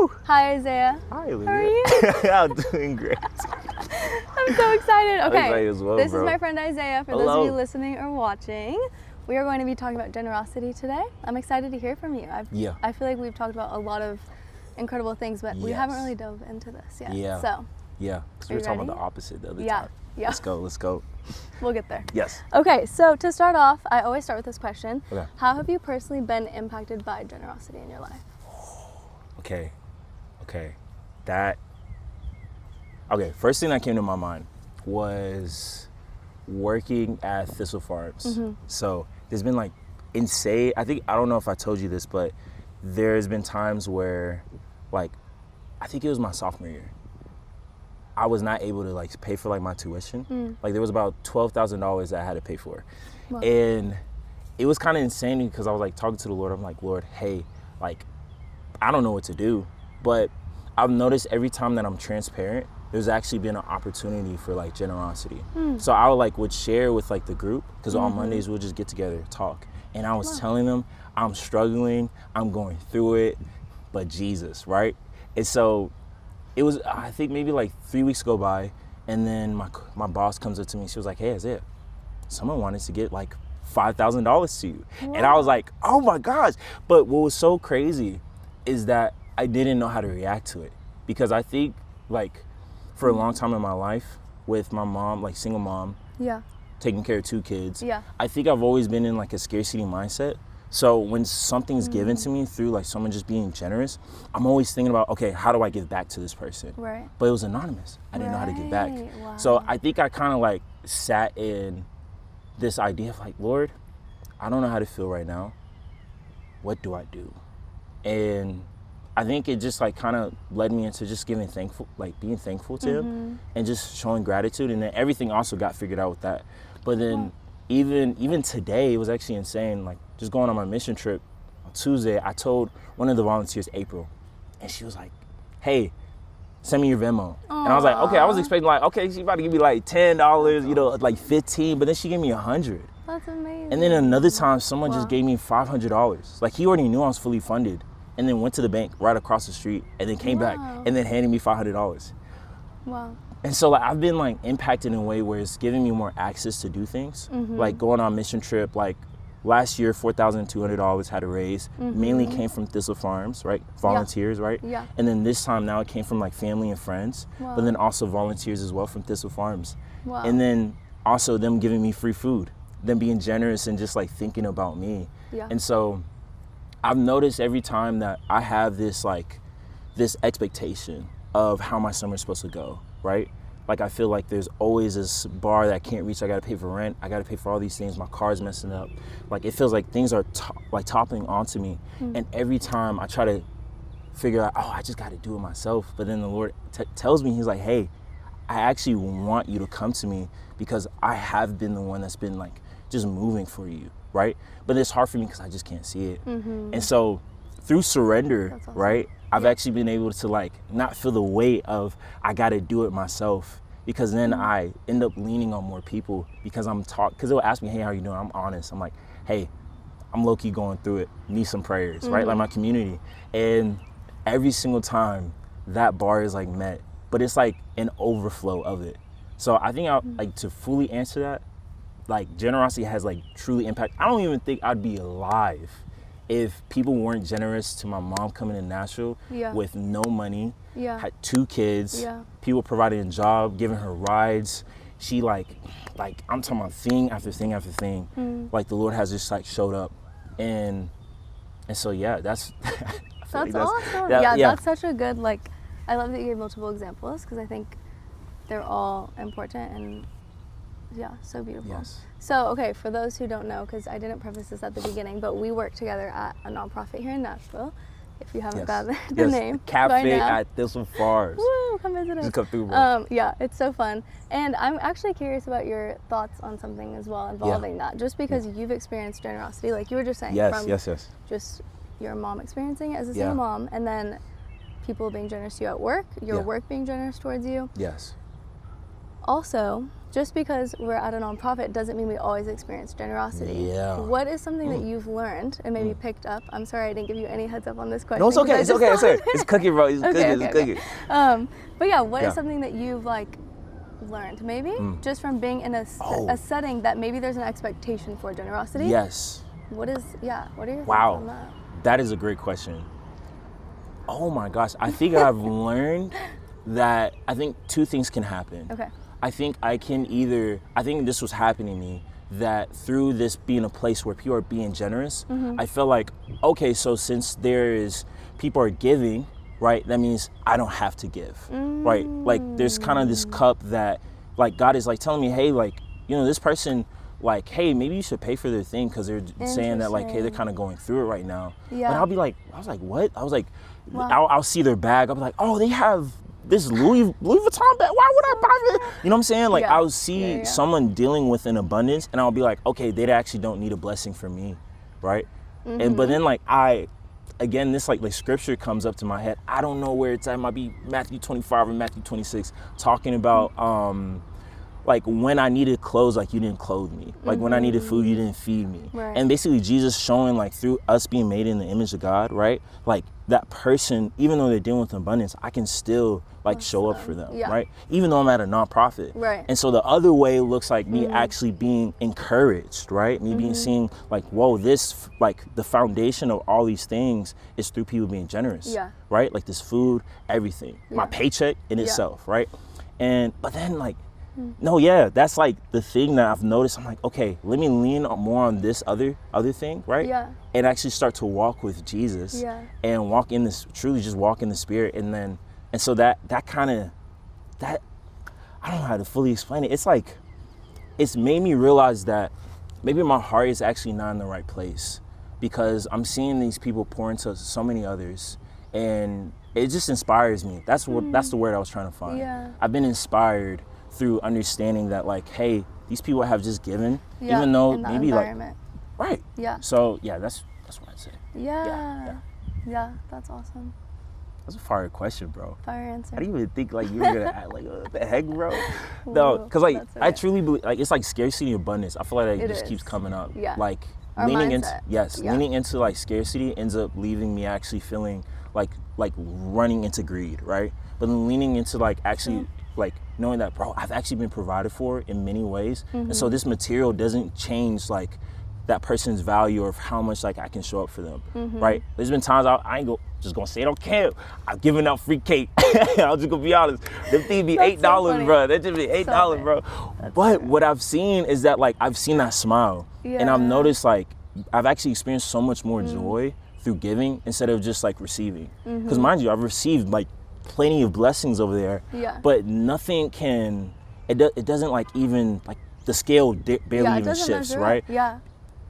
Woo! Hi, Isaiah. Hi, Olivia. How are you? I'm doing great. I'm so excited. Okay, excited as well, this bro. is my friend Isaiah. For those of you listening or watching, we are going to be talking about generosity today. I'm excited to hear from you. I feel like we've talked about a lot of incredible things, but we haven't really dove into this yet. Yeah. So. Yeah, because we were talking about the opposite the other time. Yeah. Let's go. We'll get there. Yes. Okay, so to start off, I always start with this question. Okay. How have you personally been impacted by generosity in your life? Okay. First thing that came to my mind was working at Thistle Farms. Mm-hmm. So there's been like insane, I don't know if I told you this, but there's been times where like, I think it was my sophomore year, I was not able to like pay for like my tuition. Like there was about $12,000 that I had to pay for. Wow. And it was kind of insane because I was like talking to the Lord. I'm like, Lord, hey, like, I don't know what to do. But I've noticed every time that I'm transparent, there's actually been an opportunity for like generosity. So I would share with like the group, because on Mondays we'll just get together, talk. And I was telling them I'm struggling, I'm going through it, but Jesus, right? And so it was, I think maybe like 3 weeks go by, and then my boss comes up to me. She was like, hey, Isaiah, someone wanted to get like $5,000 to you. Wow. And I was like, oh my gosh. But what was so crazy is that I didn't know how to react to it. Because I think like for a long time in my life with my mom, like single mom, taking care of 2 kids, I think I've always been in like a scarcity mindset. So when something's given to me through like someone just being generous, I'm always thinking about, okay, how do I give back to this person? Right. But it was anonymous. I didn't know how to give back. Wow. So I think I kind of like sat in this idea of like, Lord, I don't know how to feel right now. What do I do? And I think it just like kind of led me into just being thankful to him and just showing gratitude. And then everything also got figured out with that. But then even today, it was actually insane. Like just going on my mission trip on Tuesday, I told one of the volunteers, April, and she was like, hey, send me your Venmo. Aww. And I was like, okay, I was expecting like, okay, she's about to give me like $10, like 15, but then she gave me 100. That's amazing. And then another time, someone just gave me $500. Like he already knew I was fully funded, and then went to the bank right across the street, and then came back, and then handed me $500. Wow. And so like I've been like impacted in a way where it's giving me more access to do things. Like going on mission trip, like last year, $4,200 had a raise, mainly came from Thistle Farms, right? Volunteers, right? Yeah. And then this time now it came from like family and friends, but then also volunteers as well from Thistle Farms. Wow. And then also them giving me free food, them being generous and just like thinking about me. Yeah. And so I've noticed every time that I have this expectation of how my summer's supposed to go, right? Like I feel like there's always this bar that I can't reach. I gotta pay for rent. I gotta pay for all these things. My car's messing up. Like it feels like things are toppling onto me. And every time I try to figure out, I just gotta do it myself. But then the Lord tells me, he's like, hey, I actually want you to come to me because I have been the one that's been like just moving for you, right? But it's hard for me because I just can't see it. And so through surrender, right? I've actually been able to like not feel the weight of I got to do it myself, because then I end up leaning on more people because because they'll ask me, hey, how are you doing? I'm honest. I'm like, hey, I'm low-key going through it. Need some prayers, right? Like my community. And every single time that bar is like met, but it's like an overflow of it. So I think like to fully answer that, like generosity has like truly impact. I don't even think I'd be alive if people weren't generous to my mom coming to Nashville with no money, had 2 kids, people providing a job, giving her rides. She like I'm talking about thing after thing after thing. Like the Lord has just like showed up. And so that's That's awesome. That's such a good, like, I love that you gave multiple examples because I think they're all important and so beautiful. Yes. So, okay, for those who don't know, because I didn't preface this at the beginning, but we work together at a nonprofit here in Nashville. If you haven't gotten the name, Cafe at Thistle Farms. Woo, come visit us. Just come through, bro. It's so fun. And I'm actually curious about your thoughts on something as well involving that. Just because you've experienced generosity, like you were just saying, from just your mom experiencing it as a single mom, and then people being generous to you at work, your work being generous towards you. Yes. Also, just because we're at a nonprofit doesn't mean we always experience generosity. Yeah. What is something that you've learned and maybe picked up? I'm sorry I didn't give you any heads up on this question. No, it's okay. It's okay. It's cooking, bro. It's cooking. But yeah, what is something that you've like learned maybe just from being in a setting that maybe there's an expectation for generosity? Yes. What are your thoughts on that? That is a great question. Oh my gosh. I think I've learned that I think two things can happen. Okay. I think this was happening to me, that through this being a place where people are being generous, I feel like, okay, so since people are giving, right, that means I don't have to give, right? Like there's kind of this cup that like God is like telling me, hey, like, you know, this person, like, hey, maybe you should pay for their thing because they're saying that like, hey, they're kind of going through it right now. Yeah. And I'll be like, I was like, what? I was like, wow. I'll see their bag. I'll be like, oh, they have this Louis Vuitton bag. Why would I buy it? You know what I'm saying? Like I'll see someone dealing with an abundance and I'll be like, okay, they actually don't need a blessing from me, right? But then like again, this like scripture comes up to my head. I don't know where it's at. It might be Matthew 25 or Matthew 26, talking about like when I needed clothes, like you didn't clothe me. Like when I needed food, you didn't feed me. Right. And basically Jesus showing like through us being made in the image of God, right? Like that person, even though they're dealing with abundance, I can still like show up for them, right? Even though I'm at a nonprofit. Right. And so the other way looks like me actually being encouraged, right? Me being seen like, whoa, this, like the foundation of all these things is through people being generous, right? Like this food, everything, my paycheck in itself, right? But then like, no, that's like the thing that I've noticed. I'm like, okay, let me lean more on this other thing, right? Yeah. And actually start to walk with Jesus and walk in this, truly just walk in the Spirit. And so that kind of, I don't know how to fully explain it. It's like, it's made me realize that maybe my heart is actually not in the right place because I'm seeing these people pour into so many others and it just inspires me. That's the word I was trying to find. Yeah. I've been inspired through understanding that like, hey, these people have just given, even though maybe like, right. Yeah. So that's what I'd say. Yeah, that's awesome. That's a fire question, bro. Fire answer. I didn't even think like you were gonna act like, what the heck, bro? No, because like okay. I truly believe like it's like scarcity and abundance. I feel like it just keeps coming up. Yeah. Like our leaning mindset. Leaning into like scarcity ends up leaving me actually feeling like running into greed, right? But then leaning into like actually like knowing that, bro, I've actually been provided for in many ways. And so this material doesn't change like that person's value of how much like I can show up for them, right? There's been times I ain't just gonna say it on camp. I'm giving out free cake. I'm just gonna be honest. Them things be $8, so bro. That just be $8, bro. But what I've seen is that like I've seen that smile, and I've noticed like I've actually experienced so much more joy through giving instead of just like receiving. Because mind you, I've received like plenty of blessings over there, but nothing can. It doesn't like even like the scale barely even shifts, right? Yeah.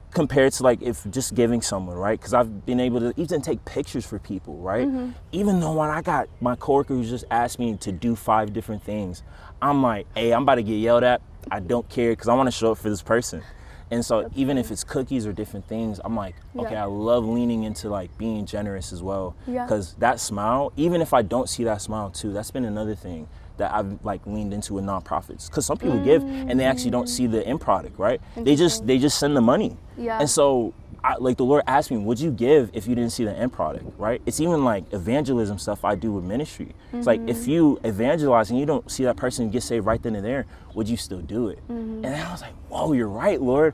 Compared to like if just giving someone, right? Because I've been able to even take pictures for people, right? Even though when I got my coworker who just asked me to do 5 different things, I'm like, hey, I'm about to get yelled at. I don't care because I want to show up for this person. And so even if it's cookies or different things, I'm like, okay, I love leaning into like being generous as well. Because that smile, even if I don't see that smile too, that's been another thing that I've like leaned into with nonprofits. Because some people give and they actually don't see the end product, right? They just send the money. And so like the Lord asked me, would you give if you didn't see the end product, right? It's even like evangelism stuff I do with ministry. It's like if you evangelize and you don't see that person get saved right then and there, would you still do it? And then I was like, whoa, you're right, Lord.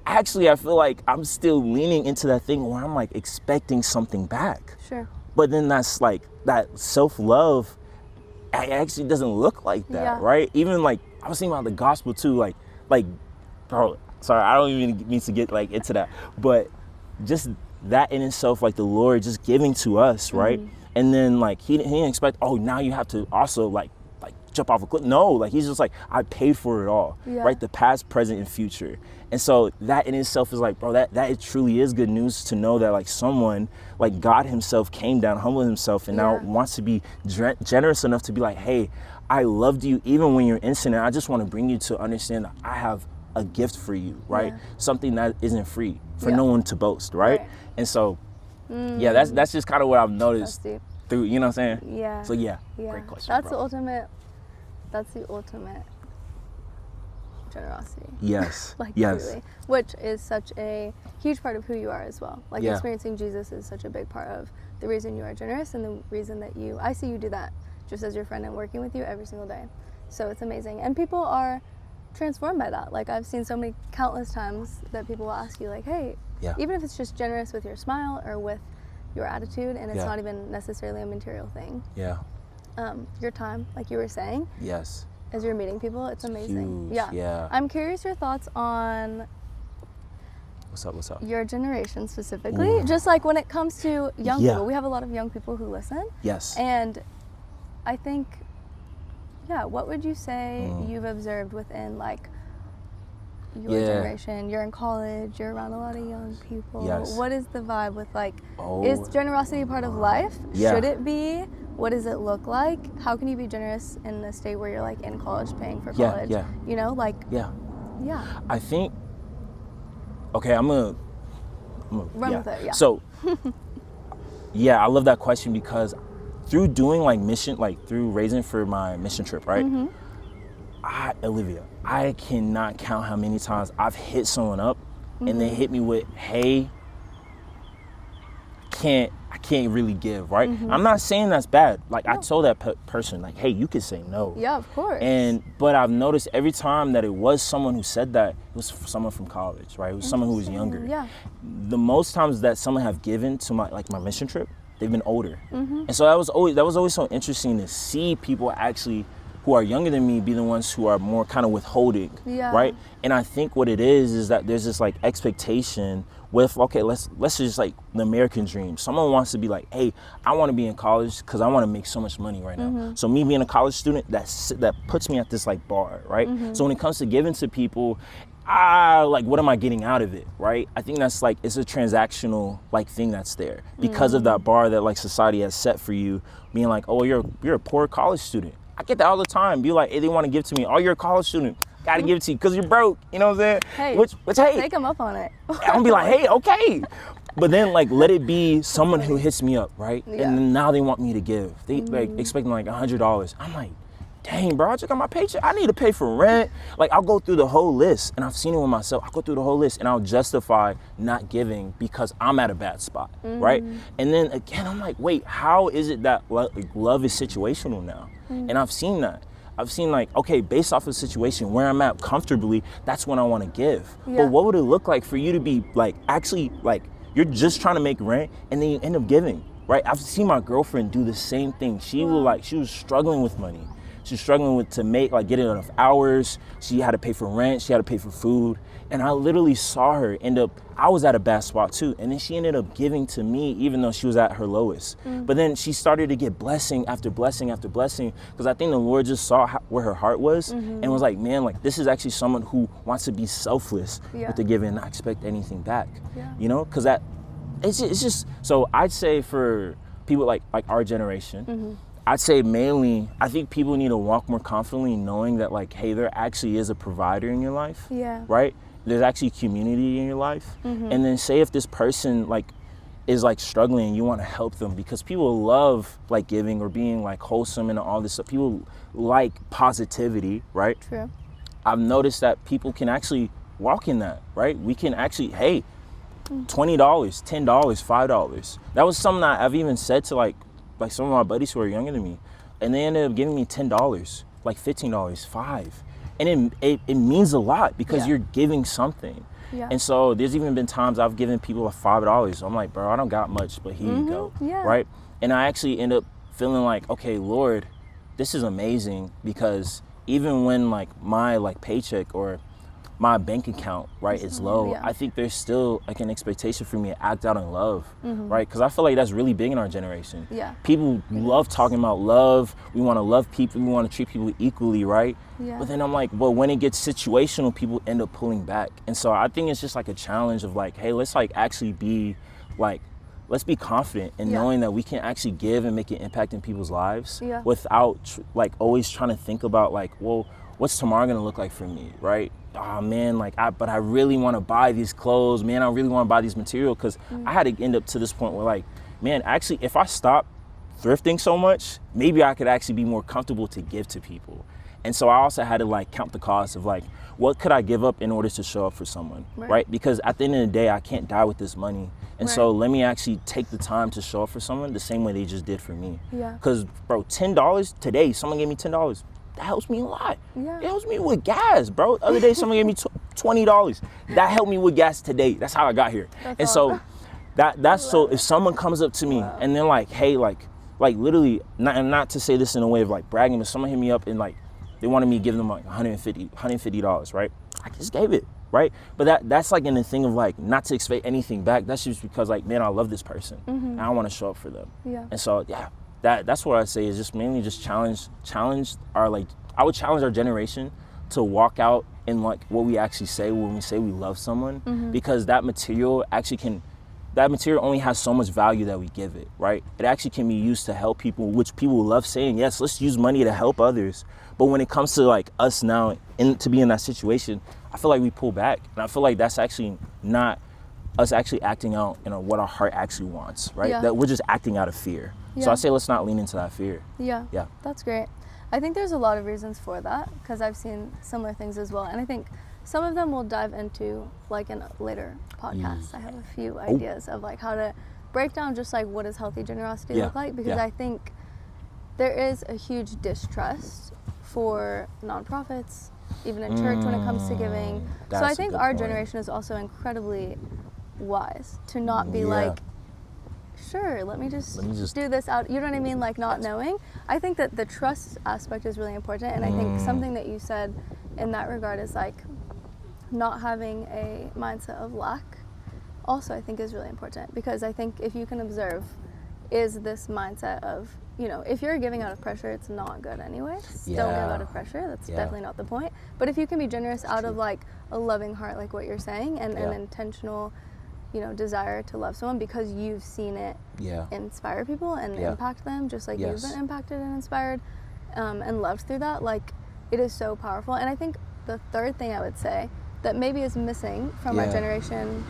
Actually, I feel like I'm still leaning into that thing where I'm like expecting something back. Sure. But then that's like that self-love, it actually doesn't look like that, right? Even like I was thinking about the gospel too, like bro, sorry, I don't even need to get like into that, but just that in itself, like the Lord just giving to us, right? And then like he didn't expect, oh, now you have to also like jump off a cliff. No, like he's just like, I paid for it all, right? The past, present, and future. And so that in itself is like, bro, that it truly is good news to know that like someone like God himself came down, humbled himself, and now wants to be generous enough to be like, hey, I loved you even when you're innocent, and I just want to bring you to understand that I have a gift for you, right? Something that isn't free for no one to boast, right? And so, that's just kind of what I've noticed through, you know what I'm saying? Yeah. So great question. That's the ultimate generosity. Yes. Like, yes. truly, which is such a huge part of who you are as well. Like, experiencing Jesus is such a big part of the reason you are generous and the reason that I see you do that just as your friend and working with you every single day. So it's amazing. And people are transformed by that. Like, I've seen so many countless times that people will ask you, like, hey, even if it's just generous with your smile or with your attitude, and it's not even necessarily a material thing. Yeah. Your time, like you were saying. Yes. As you're meeting people, it's amazing. Huge. Yeah. I'm curious your thoughts on What's up? your generation specifically. Ooh. Just like when it comes to young people. We have a lot of young people who listen. Yes. And I think, what would you say you've observed within like your generation? You're in college, you're around a lot of young people. Yes. What is the vibe with like, is generosity a part of life? Should it be? What does it look like? How can you be generous in a state where you're like in college paying for college? You know, like. Yeah. I think, okay, I'm gonna run with it, So, I love that question because through doing like mission, like through raising for my mission trip, right? Alivia, I cannot count how many times I've hit someone up and they hit me with, hey, I can't really give, right? I'm not saying that's bad. Like, I told that person, like, hey, you could say no. Yeah, of course. But I've noticed every time that it was someone who said that, it was someone from college, right? It was someone who was younger. Yeah. The most times that someone have given to my mission trip, they've been older. And so that was always so interesting to see people actually who are younger than me be the ones who are more kind of withholding, right? And I think what it is that there's this like expectation with, okay, let's just like the American dream. Someone wants to be like, hey, I want to be in college because I want to make so much money right now. So me being a college student, that puts me at this like bar, right? So when it comes to giving to people, like, what am I getting out of it, right? I think that's like, it's a transactional like thing that's there because of that bar that like society has set for you, being like, oh, you're a poor college student. I get that all the time. Be like, hey, they want to give to me. Oh, you're a college student. Gotta give it to you because you're broke. You know what I'm saying? Hey, which hey, take them up on it. I'm gonna be like, hey, okay. But then like, let it be someone who hits me up, right? And then now they want me to give. They like expecting like $100. I'm like, dang, bro, I just got my paycheck. I need to pay for rent. Like, I'll go through the whole list, and I've seen it with myself. I'll go through the whole list, and I'll justify not giving because I'm at a bad spot, right? And then again, I'm like, wait, how is it that love is situational now? And I've seen that. I've seen like, okay, based off of the situation where I'm at comfortably, that's when I want to give. But what would it look like for you to be like, actually, like, you're just trying to make rent, and then you end up giving, right? I've seen my girlfriend do the same thing. She was struggling with money. She was struggling to get enough hours. She had to pay for rent. She had to pay for food. And I literally saw her I was at a bad spot too. And then she ended up giving to me even though she was at her lowest. But then she started to get blessing after blessing after blessing because I think the Lord just saw where her heart was and was like, man, like, this is actually someone who wants to be selfless with the giving and not expect anything back. You know, because it's just, so I'd say for people like our generation, I'd say mainly, I think people need to walk more confidently knowing that like, hey, there actually is a provider in your life, right? There's actually community in your life. And then say if this person like is like struggling and you want to help them, because people love like giving or being like wholesome and all this stuff. People like positivity, right? True. I've noticed that people can actually walk in that, right? We can actually, hey, $20, $10, $5. That was something that I've even said to like some of my buddies who are younger than me, and they ended up giving me $10, like $15, $5. And it means a lot because you're giving something. And so there's even been times I've given people $5. I'm like, bro, I don't got much, but here you go, right? And I actually end up feeling like, okay, Lord, this is amazing, because even when like my like paycheck or my bank account, right, is low, I think there's still like an expectation for me to act out in love, right? Because I feel like that's really big in our generation. People love talking about love. We want to love people. We want to treat people equally, right? But then I'm like, well, when it gets situational, people end up pulling back. And so I think it's just like a challenge of like, hey, let's like actually be like, let's be confident in knowing that we can actually give and make an impact in people's lives without like always trying to think about like, well, what's tomorrow gonna look like for me, right? Oh man, like but I really want to buy these clothes, man. I really want to buy these material, because I had to end up to this point where like, man, actually, if I stop thrifting so much, maybe I could actually be more comfortable to give to people. And so I also had to like count the cost of like, what could I give up in order to show up for someone, right? Because at the end of the day, I can't die with this money. And so let me actually take the time to show up for someone the same way they just did for me. Yeah. Because, bro, $10 today, someone gave me $10. That helps me a lot. Yeah. It helps me with gas, bro. The other day, someone gave me $20. That helped me with gas today. That's how I got here. And so that's so if someone comes up to me and they're like, hey, like literally, not to say this in a way of like bragging, but someone hit me up and like they wanted me to give them like $150, right? I just gave it, right? But that's like in the thing of like not to expect anything back. That's just because like, man, I love this person and I want to show up for them. Yeah. And so that's what I say is just mainly just challenge our like, I would challenge our generation to walk out in like what we actually say when we say we love someone, because that material only has so much value that we give it, right? It actually can be used to help people, which people love saying, yes, let's use money to help others. But when it comes to like us now to be in that situation, I feel like we pull back. And I feel like that's actually not us actually acting out, what our heart actually wants, right? Yeah. That we're just acting out of fear. Yeah. So I say let's not lean into that fear. Yeah. Yeah. That's great. I think there's a lot of reasons for that because I've seen similar things as well. And I think some of them we'll dive into like in a later podcast. I have a few ideas of like how to break down just like what does healthy generosity look like, because I think there is a huge distrust for nonprofits, even in church when it comes to giving. So I think our generation is also incredibly wise to not be like, sure, let me just do this out. You know what I mean? Like not knowing. I think that the trust aspect is really important. And I think something that you said in that regard is like not having a mindset of lack also I think is really important, because I think if you can observe, is this mindset of, if you're giving out of pressure, it's not good anyways. Don't give out of pressure. That's definitely not the point. But if you can be generous out of like a loving heart, like what you're saying, and an intentional, desire to love someone because you've seen it inspire people and impact them, just like you've been impacted and inspired and loved through that, like it is so powerful. And I think the third thing I would say that maybe is missing from our generation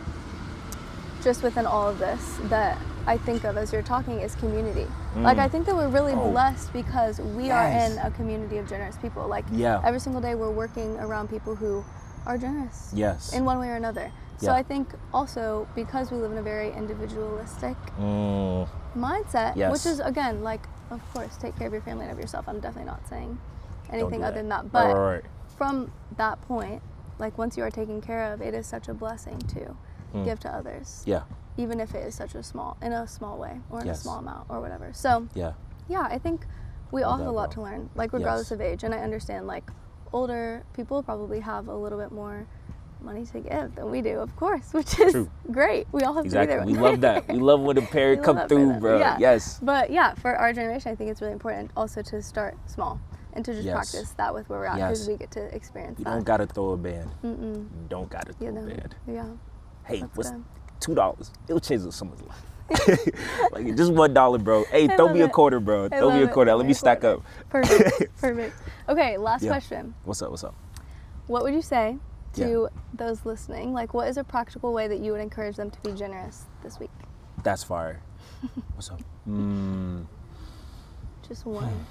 just within all of this that I think of as you're talking is community. Like I think that we're really blessed because we are in a community of generous people. Like every single day we're working around people who are generous in one way or another. So I think also because we live in a very individualistic mindset, which is again, like, of course, take care of your family and of yourself. I'm definitely not saying anything other than that. But from that point, like once you are taken care of, it is such a blessing to give to others. Yeah. Even if it is in a small way or in a small amount or whatever. So I think we all have a lot to learn, like regardless of age. And I understand like older people probably have a little bit more money to give than we do, of course, which is great. We all have to be there. We love that. We love when a parent come through, bro. Yes. But for our generation, I think it's really important also to start small and to just practice that with where we're at, because we get to experience that. You don't gotta throw a band. You don't gotta throw a band. Yeah. Hey, what's $2? It'll change someone's life. Like just $1, bro. Hey, throw me a quarter, bro. Throw me a quarter. Let me stack up. Perfect. Okay, last question. What's up? What would you say to those listening? Like, what is a practical way that you would encourage them to be generous this week? That's fire. What's up? Just one.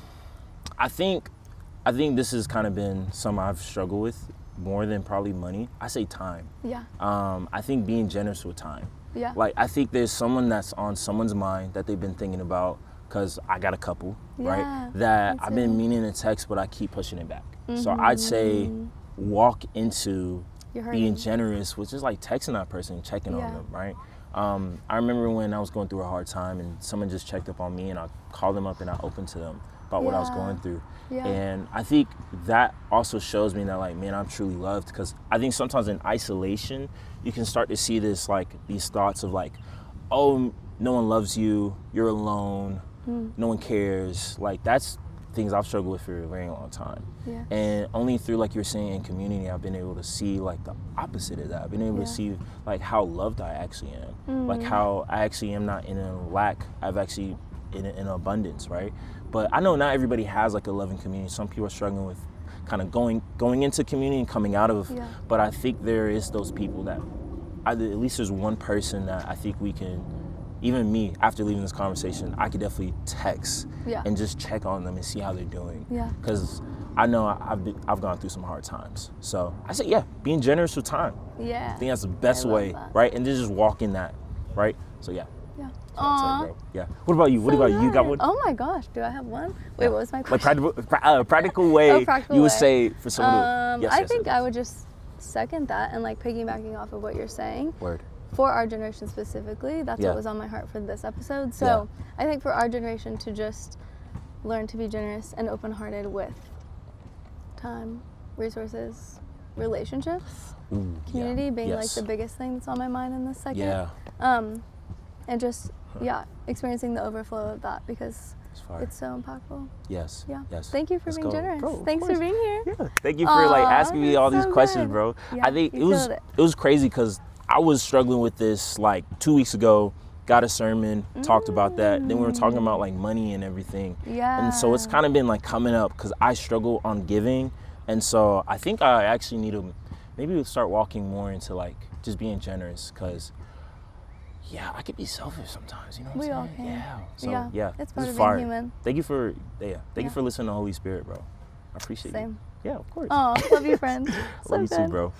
I think this has kind of been something I've struggled with more than probably money. I say time. Yeah. I think being generous with time. Yeah. Like, I think there's someone that's on someone's mind that they've been thinking about, because I got a couple, right? That I've been meaning to text, but I keep pushing it back. So I'd say walk into being generous, which is like texting that person, checking on them, right? I remember when I was going through a hard time and someone just checked up on me, and I called them up and I opened to them about what I was going through. And I think that also shows me that, like, man, I'm truly loved, because I think sometimes in isolation, you can start to see this, like, these thoughts of like, oh, no one loves you, you're alone, no one cares. Like, that's things I've struggled with for a very long time. And only through, like you're saying, in community, I've been able to see like the opposite of that. I've been able to see like how loved I actually am, like how I actually am not in a lack, I've actually in abundance, right? But I know not everybody has like a loving community. Some people are struggling with kind of going into community and coming out of, but I think there is those people that at least there's one person that I think we can even me, after leaving this conversation, I could definitely text Yeah. and just check on them and see how they're doing. Yeah. Because I know I've gone through some hard times. So I say, yeah, being generous with time. Yeah. I think that's the best I love way, that. right? And just walk in that, right? So yeah. Yeah. That's what I'd say, Aw. bro. Yeah. What about you? What So about you? You got good. one? Oh my gosh, do I have one? Wait, Yeah. what was my Like question? practical way Oh, practical you would way. say for someone to, yes, I yes, think yes. I would just second that and like piggybacking off of what you're saying. Word. For our generation specifically, that's Yeah. what was on my heart for this episode. So I think for our generation to just learn to be generous and open-hearted with time, resources, relationships, Ooh, community yeah. being Yes. like the biggest thing that's on my mind in this second. Yeah. And just, experiencing the overflow of that because It's fire. it's so impactful. Yes. Yeah. Yes. Thank you for Let's being go. generous. Bro, of Thanks for course. being here. Yeah. Thank you for like asking me all it's these so questions, good. bro. Yeah, I think you it killed was crazy because I was struggling with this like 2 weeks ago. Got a sermon, talked about that. Then we were talking about like money and everything. Yeah. And so it's kind of been like coming up because I struggle on giving. And so I think I actually need to maybe start walking more into like just being generous because I could be selfish sometimes, you know what We I'm all saying? can. Yeah. So Yeah, yeah, it's this part is of being fire. human. Thank you for Thank Yeah. you for listening to the Holy Spirit, bro. I appreciate Same. you. Yeah, of course. Oh, love you, friend. So Love you too, good. bro.